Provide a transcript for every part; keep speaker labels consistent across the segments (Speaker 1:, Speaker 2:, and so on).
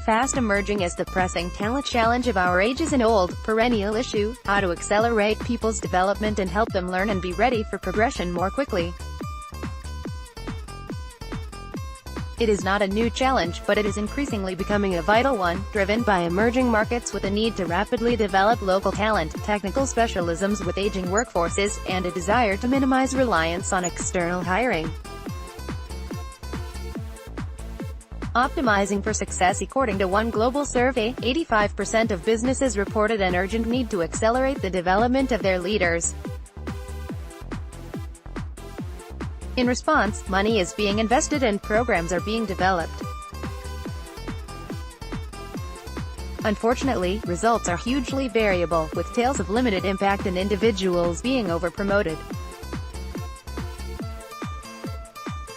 Speaker 1: fast emerging as the pressing talent challenge of our age is an old, perennial issue: how to accelerate people's development and help them learn and be ready for progression more quickly. It is not a new challenge, but it is increasingly becoming a vital one, driven by emerging markets with a need to rapidly develop local talent, technical specialisms with aging workforces, and a desire to minimize reliance on external hiring. Optimizing for success. According to one global survey, 85% of businesses reported an urgent need to accelerate the development of their leaders. In response, money is being invested and programs are being developed. Unfortunately, results are hugely variable, with tales of limited impact and individuals being over-promoted.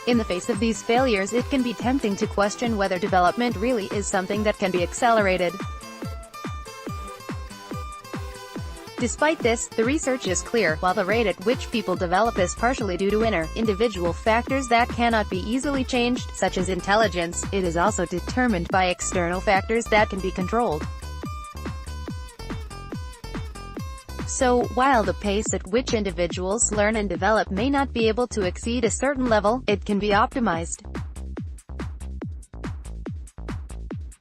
Speaker 1: In the face of these failures, it can be tempting to question whether development really is something that can be accelerated. Despite this, the research is clear: while the rate at which people develop is partially due to individual factors that cannot be easily changed, such as intelligence, it is also determined by external factors that can be controlled. So, while the pace at which individuals learn and develop may not be able to exceed a certain level, it can be optimized.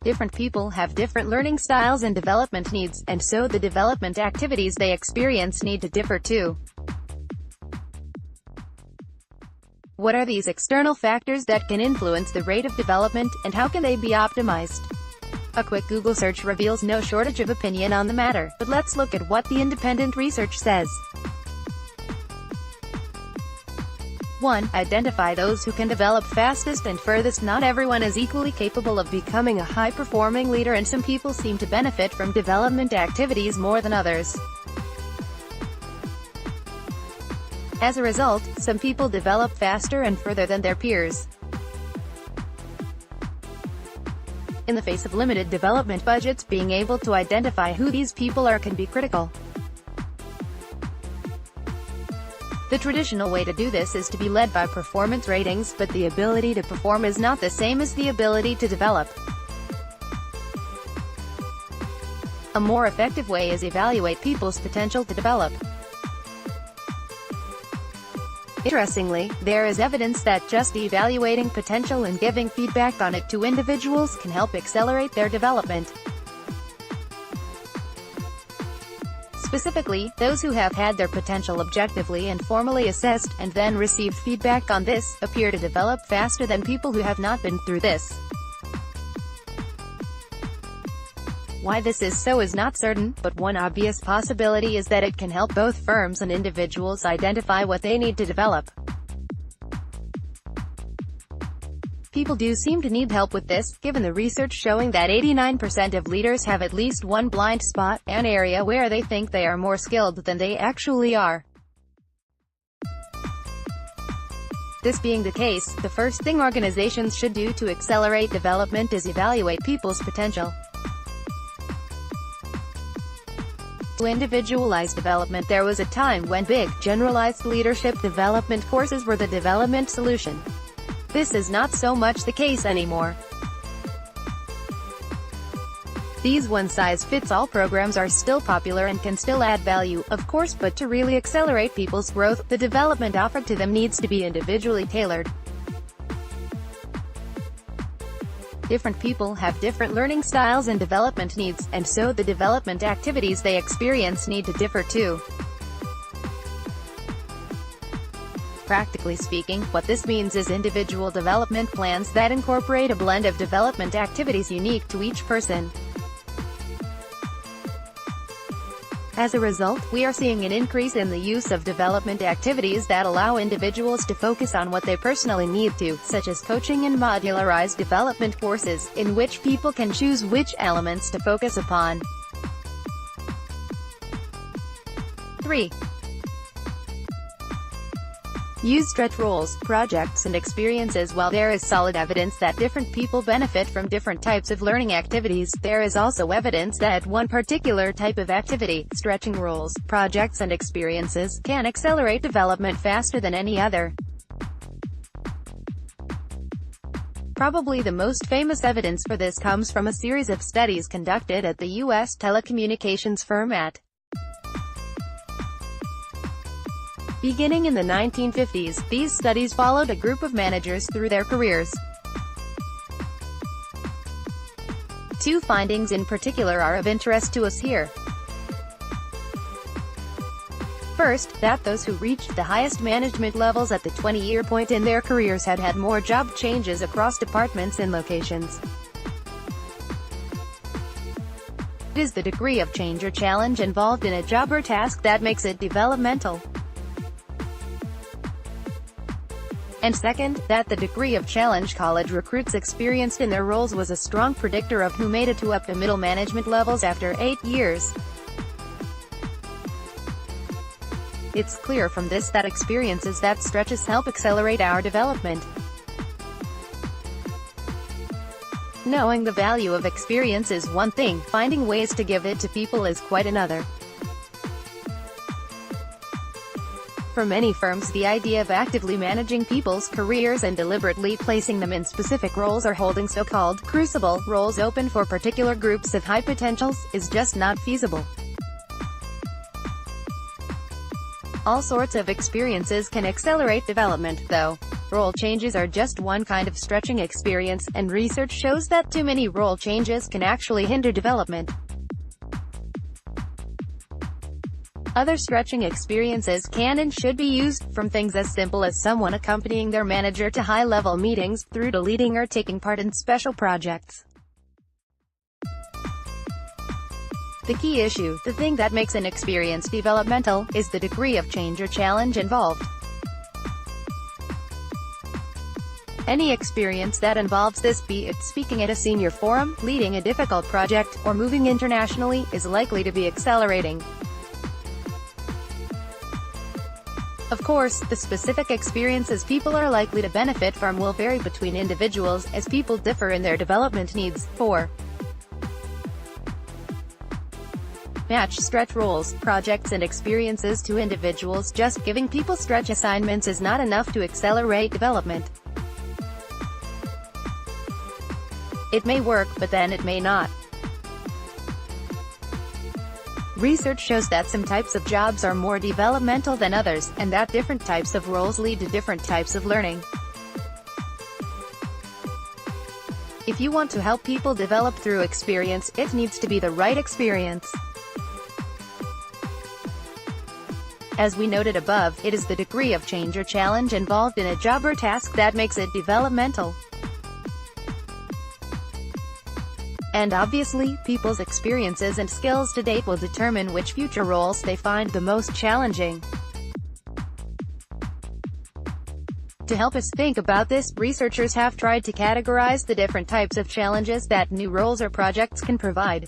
Speaker 1: Different people have different learning styles and development needs, and so the development activities they experience need to differ too. What are these external factors that can influence the rate of development, and how can they be optimized? A quick Google search reveals no shortage of opinion on the matter, but let's look at what the independent research says. 1. Identify those who can develop fastest and furthest. Not everyone is equally capable of becoming a high-performing leader, and some people seem to benefit from development activities more than others. As a result, some people develop faster and further than their peers. In the face of limited development budgets, being able to identify who these people are can be critical. The traditional way to do this is to be led by performance ratings, but the ability to perform is not the same as the ability to develop. A more effective way is evaluate people's potential to develop. Interestingly, there is evidence that just evaluating potential and giving feedback on it to individuals can help accelerate their development. Specifically, those who have had their potential objectively and formally assessed, and then received feedback on this, appear to develop faster than people who have not been through this. Why this is so is not certain, but one obvious possibility is that it can help both firms and individuals identify what they need to develop. People do seem to need help with this, given the research showing that 89% of leaders have at least one blind spot, an area where they think they are more skilled than they actually are. This being the case, the first thing organizations should do to accelerate development is evaluate people's potential. To individualize development, there was a time when big, generalized leadership development courses were the development solution. This is not so much the case anymore. These one-size-fits-all programs are still popular and can still add value, of course, but to really accelerate people's growth, the development offered to them needs to be individually tailored. Different people have different learning styles and development needs, and so the development activities they experience need to differ too. Practically speaking, what this means is individual development plans that incorporate a blend of development activities unique to each person. As a result, we are seeing an increase in the use of development activities that allow individuals to focus on what they personally need to, such as coaching and modularized development courses, in which people can choose which elements to focus upon. 3. Use stretch roles, projects and experiences. While there is solid evidence that different people benefit from different types of learning activities, there is also evidence that one particular type of activity, stretching roles, projects and experiences, can accelerate development faster than any other. Probably the most famous evidence for this comes from a series of studies conducted at the U.S. telecommunications firm AT. Beginning in the 1950s, these studies followed a group of managers through their careers. Two findings in particular are of interest to us here. First, that those who reached the highest management levels at the 20-year point in their careers had had more job changes across departments and locations. It is the degree of change or challenge involved in a job or task that makes it developmental. And second, that the degree of challenge college recruits experienced in their roles was a strong predictor of who made it to upper middle management levels after 8 years. It's clear from this that experiences that stretches help accelerate our development. Knowing the value of experience is one thing, finding ways to give it to people is quite another. For many firms, the idea of actively managing people's careers and deliberately placing them in specific roles or holding so-called crucible roles open for particular groups of high potentials is just not feasible. All sorts of experiences can accelerate development, though. Role changes are just one kind of stretching experience, and research shows that too many role changes can actually hinder development. Other stretching experiences can and should be used, from things as simple as someone accompanying their manager to high-level meetings, through to leading or taking part in special projects. The key issue, the thing that makes an experience developmental, is the degree of change or challenge involved. Any experience that involves this, be it speaking at a senior forum, leading a difficult project, or moving internationally, is likely to be accelerating. Of course, the specific experiences people are likely to benefit from will vary between individuals, as people differ in their development needs. 4. Match stretch roles, projects and experiences to individuals. Just giving people stretch assignments is not enough to accelerate development. It may work, but then it may not. Research shows that some types of jobs are more developmental than others, and that different types of roles lead to different types of learning. If you want to help people develop through experience, it needs to be the right experience. As we noted above, it is the degree of change or challenge involved in a job or task that makes it developmental. And obviously, people's experiences and skills to date will determine which future roles they find the most challenging. To help us think about this, researchers have tried to categorize the different types of challenges that new roles or projects can provide.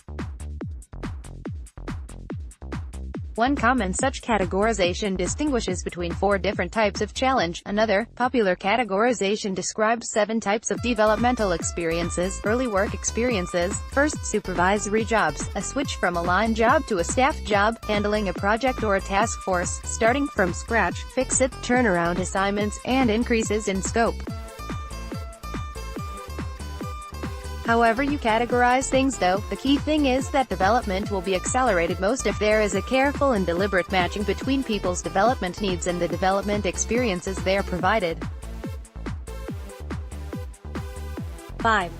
Speaker 1: One common such categorization distinguishes between 4 different types of challenge. Another, popular categorization describes 7 types of developmental experiences: early work experiences, first supervisory jobs, a switch from a line job to a staff job, handling a project or a task force, starting from scratch, fix-it, turnaround assignments, and increases in scope. However you categorize things though, the key thing is that development will be accelerated most if there is a careful and deliberate matching between people's development needs and the development experiences they are provided. 5.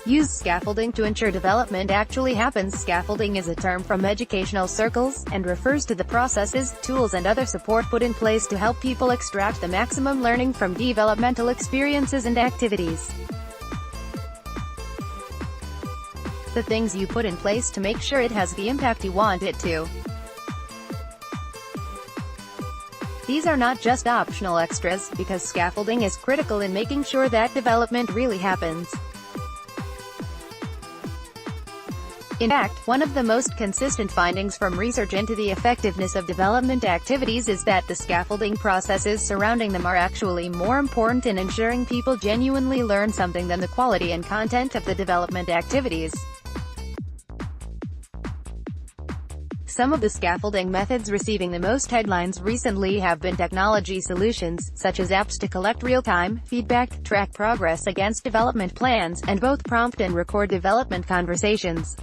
Speaker 1: Use scaffolding to ensure development actually happens. Scaffolding is a term from educational circles, and refers to the processes, tools and other support put in place to help people extract the maximum learning from developmental experiences and activities. The things you put in place to make sure it has the impact you want it to. These are not just optional extras, because scaffolding is critical in making sure that development really happens. In fact, one of the most consistent findings from research into the effectiveness of development activities is that the scaffolding processes surrounding them are actually more important in ensuring people genuinely learn something than the quality and content of the development activities. Some of the scaffolding methods receiving the most headlines recently have been technology solutions, such as apps to collect real-time feedback, track progress against development plans, and both prompt and record development conversations.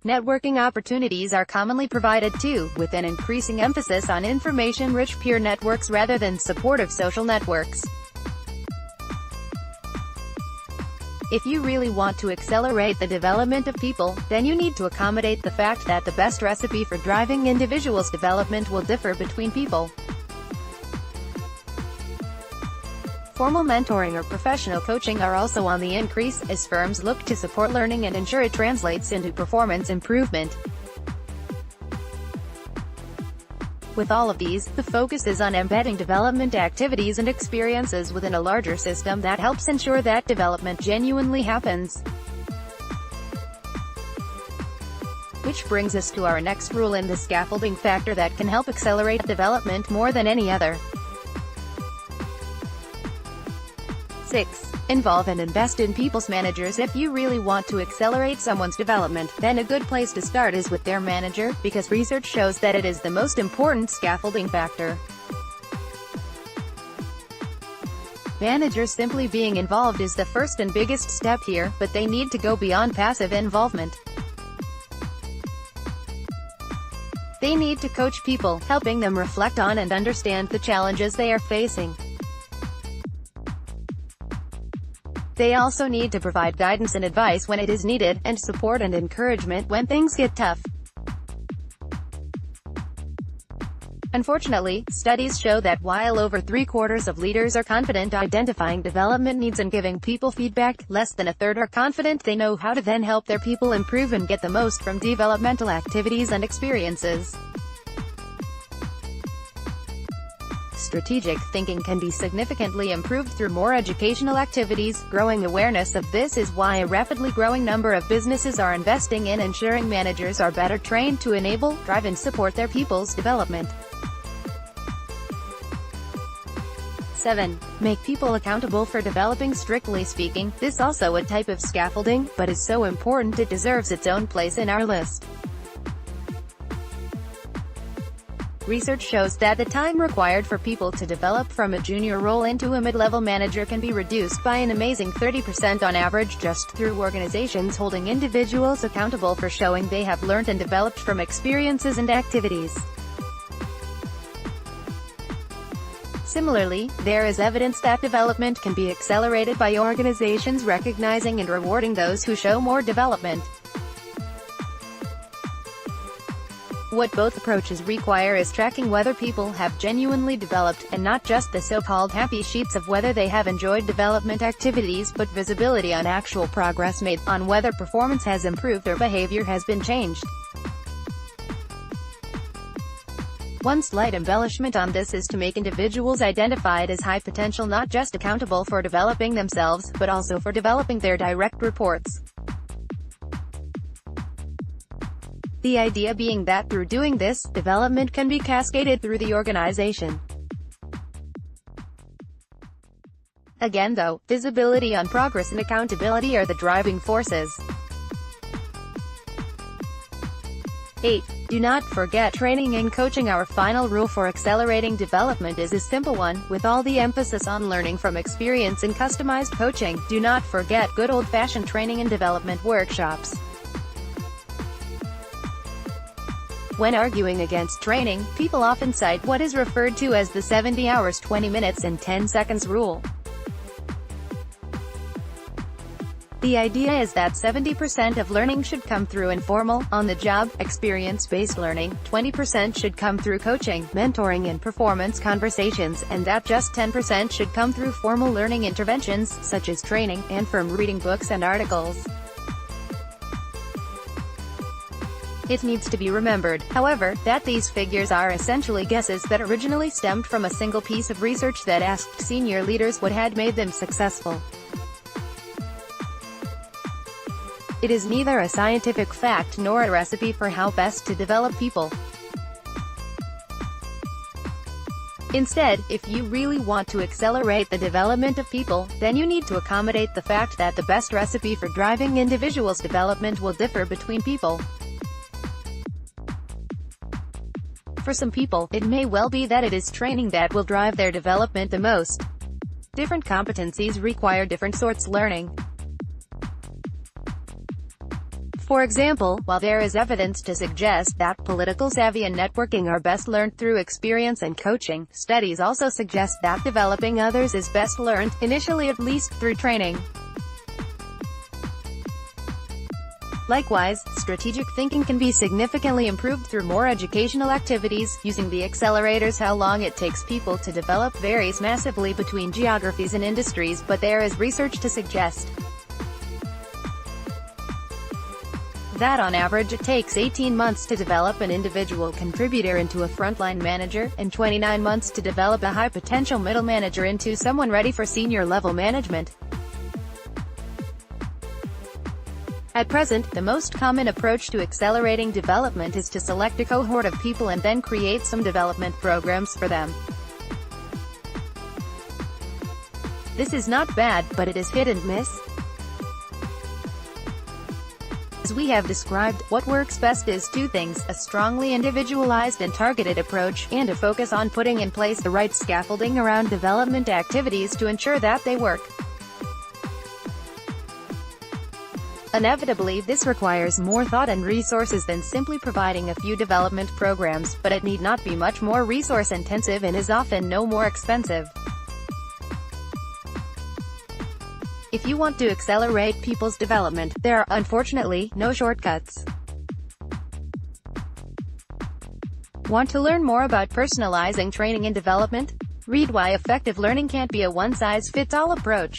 Speaker 1: Networking opportunities are commonly provided too, with an increasing emphasis on information-rich peer networks rather than supportive social networks. If you really want to accelerate the development of people, then you need to accommodate the fact that the best recipe for driving individuals' development will differ between people. Formal mentoring or professional coaching are also on the increase, as firms look to support learning and ensure it translates into performance improvement. With all of these, the focus is on embedding development activities and experiences within a larger system that helps ensure that development genuinely happens. Which brings us to our next rule in the scaffolding factor that can help accelerate development more than any other. 6. Involve and invest in people's managers. If you really want to accelerate someone's development, then a good place to start is with their manager, because research shows that it is the most important scaffolding factor. Managers simply being involved is the first and biggest step here, but they need to go beyond passive involvement. They need to coach people, helping them reflect on and understand the challenges they are facing. They also need to provide guidance and advice when it is needed, and support and encouragement when things get tough. Unfortunately, studies show that while over 3/4 of leaders are confident identifying development needs and giving people feedback, less than a third are confident they know how to then help their people improve and get the most from developmental activities and experiences. Strategic thinking can be significantly improved through more educational activities. Growing awareness of this is why a rapidly growing number of businesses are investing in ensuring managers are better trained to enable, drive and support their people's development. 7. Make people accountable for developing. Strictly speaking, this is also a type of scaffolding, but is so important it deserves its own place in our list. Research shows that the time required for people to develop from a junior role into a mid-level manager can be reduced by an amazing 30% on average just through organizations holding individuals accountable for showing they have learned and developed from experiences and activities. Similarly, there is evidence that development can be accelerated by organizations recognizing and rewarding those who show more development. What both approaches require is tracking whether people have genuinely developed, and not just the so-called happy sheets of whether they have enjoyed development activities, but visibility on actual progress made, on whether performance has improved or behavior has been changed. One slight embellishment on this is to make individuals identified as high potential not just accountable for developing themselves, but also for developing their direct reports. The idea being that through doing this, development can be cascaded through the organization. Again though, visibility on progress and accountability are the driving forces. 8. Do not forget training and coaching. Our final rule for accelerating development is a simple one, with all the emphasis on learning from experience and customized coaching. Do not forget good old-fashioned training and development workshops. When arguing against training, people often cite what is referred to as the 70 hours 20 minutes and 10 seconds rule. The idea is that 70% of learning should come through informal, on-the-job, experience-based learning, 20% should come through coaching, mentoring and performance conversations, and that just 10% should come through formal learning interventions, such as training, and from reading books and articles. It needs to be remembered, however, that these figures are essentially guesses that originally stemmed from a single piece of research that asked senior leaders what had made them successful. It is neither a scientific fact nor a recipe for how best to develop people. Instead, if you really want to accelerate the development of people, then you need to accommodate the fact that the best recipe for driving individuals' development will differ between people. For some people, it may well be that it is training that will drive their development the most. Different competencies require different sorts of learning. For example, while there is evidence to suggest that political savvy and networking are best learned through experience and coaching, studies also suggest that developing others is best learned, initially at least, through training. Likewise, strategic thinking can be significantly improved through more educational activities. Using the accelerators, how long it takes people to develop varies massively between geographies and industries, but there is research to suggest that on average it takes 18 months to develop an individual contributor into a frontline manager, and 29 months to develop a high-potential middle manager into someone ready for senior-level management. At present, the most common approach to accelerating development is to select a cohort of people and then create some development programs for them. This is not bad, but it is hit and miss. As we have described, what works best is two things: a strongly individualized and targeted approach, and a focus on putting in place the right scaffolding around development activities to ensure that they work. Inevitably, this requires more thought and resources than simply providing a few development programs, but it need not be much more resource-intensive and is often no more expensive. If you want to accelerate people's development, there are, unfortunately, no shortcuts. Want to learn more about personalizing training and development? Read Why Effective Learning Can't Be a One-Size-Fits-All Approach.